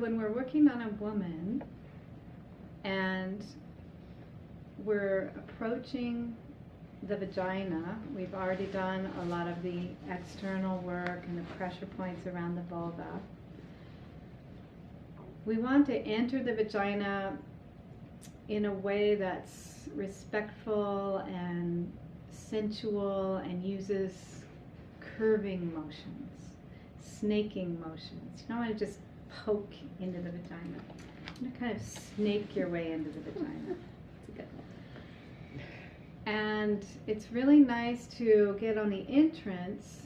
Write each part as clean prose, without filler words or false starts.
when we're working on a woman and we're approaching the vagina, we've already done a lot of the external work and the pressure points around the vulva. We want to enter the vagina in a way that's respectful and sensual and uses curving motions, snaking motions. You don't want to just poke into the vagina. You want to kind of snake your way into the vagina. It's good. And it's really nice to get on the entrance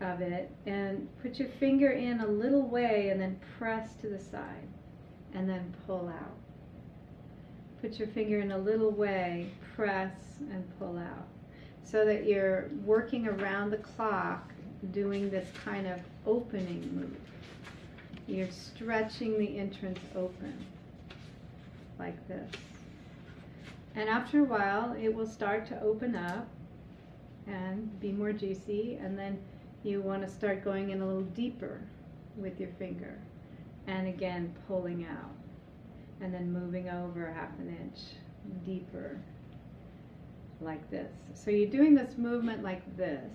of it and put your finger in a little way and then press to the side and then pull out. Put your finger in a little way, press and pull out, so that you're working around the clock doing this kind of opening move. You're stretching the entrance open like this. And after a while, it will start to open up and be more juicy, and then you want to start going in a little deeper with your finger, and again pulling out, and then moving over a half an inch deeper like this. So you're doing this movement like this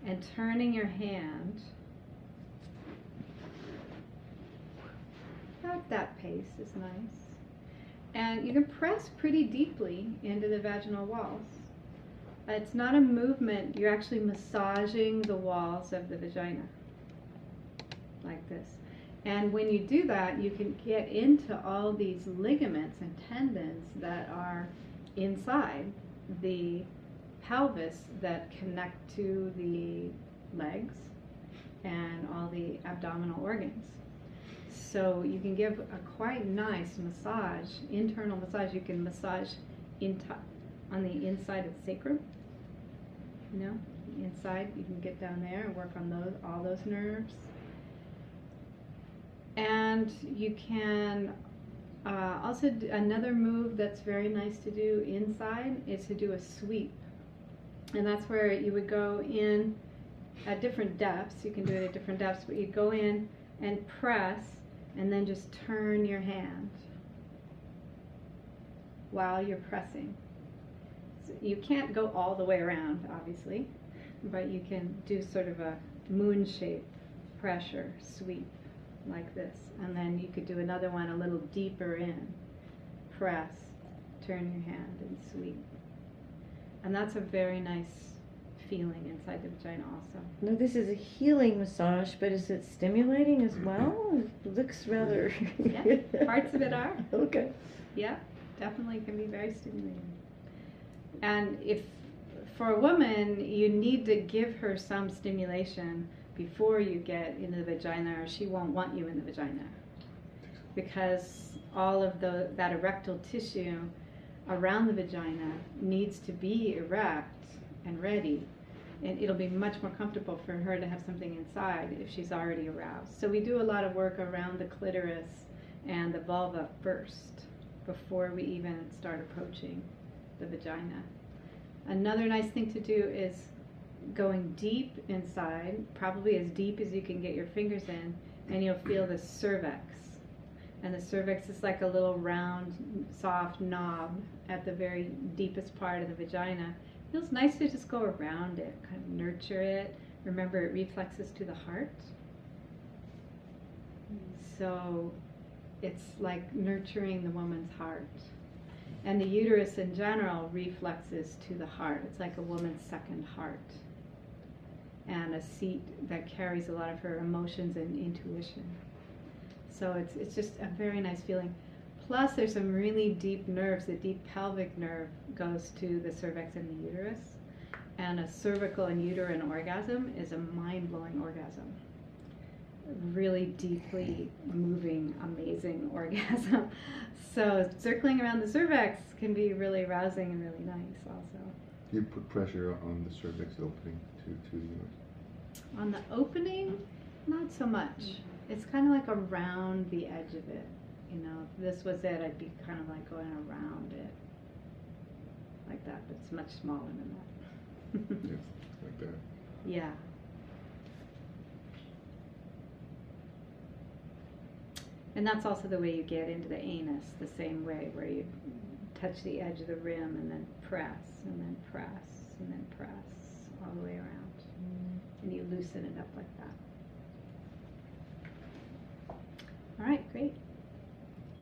and turning your hand about that pace is nice. And you can press pretty deeply into the vaginal walls. It's not a movement, you're actually massaging the walls of the vagina like this. And when you do that, you can get into all these ligaments and tendons that are inside the pelvis that connect to the legs and all the abdominal organs. So you can give a quite nice massage, internal massage. You can massage on the inside of the sacrum, you know, inside. You can get down there and work on all those nerves. And you can also do another move that's very nice to do inside is to do a sweep. And that's where you would go in at different depths. You can do it at different depths, but you go in and press and then just turn your hand while you're pressing. So you can't go all the way around, obviously, but you can do sort of a moon shape pressure sweep like this. And then you could do another one a little deeper in. Press, turn your hand, and sweep. And that's a very nice feeling inside the vagina also. No, this is a healing massage, but is it stimulating as well? It looks rather... Yeah, parts of it are. Okay. Yeah, definitely can be very stimulating. And if, for a woman, you need to give her some stimulation before you get into the vagina, or she won't want you in the vagina. Because all of that erectile tissue around the vagina needs to be erect and ready, and it'll be much more comfortable for her to have something inside if she's already aroused. So we do a lot of work around the clitoris and the vulva first before we even start approaching the vagina. Another nice thing to do is going deep inside, probably as deep as you can get your fingers in, and you'll feel the cervix. And the cervix is like a little round, soft knob at the very deepest part of the vagina. It feels nice to just go around it, kind of nurture it. Remember, it reflexes to the heart. So it's like nurturing the woman's heart. And the uterus in general reflexes to the heart. It's like a woman's second heart, and a seat that carries a lot of her emotions and intuition. So it's just a very nice feeling. Plus there's some really deep nerves. The deep pelvic nerve goes to the cervix and the uterus. And a cervical and uterine orgasm is a mind-blowing orgasm. Really deeply moving, amazing orgasm. So circling around the cervix can be really arousing and really nice also. You put pressure on the cervix opening to the uterus? On the opening, not so much. It's kind of like around the edge of it. You know, if this was it, I'd be kind of like going around it. Like that, but it's much smaller than that. Yes, like that. Yeah. And that's also the way you get into the anus, the same way, where you touch the edge of the rim and then press, and then press, and then press all the way around. And you loosen it up like that. All right, great.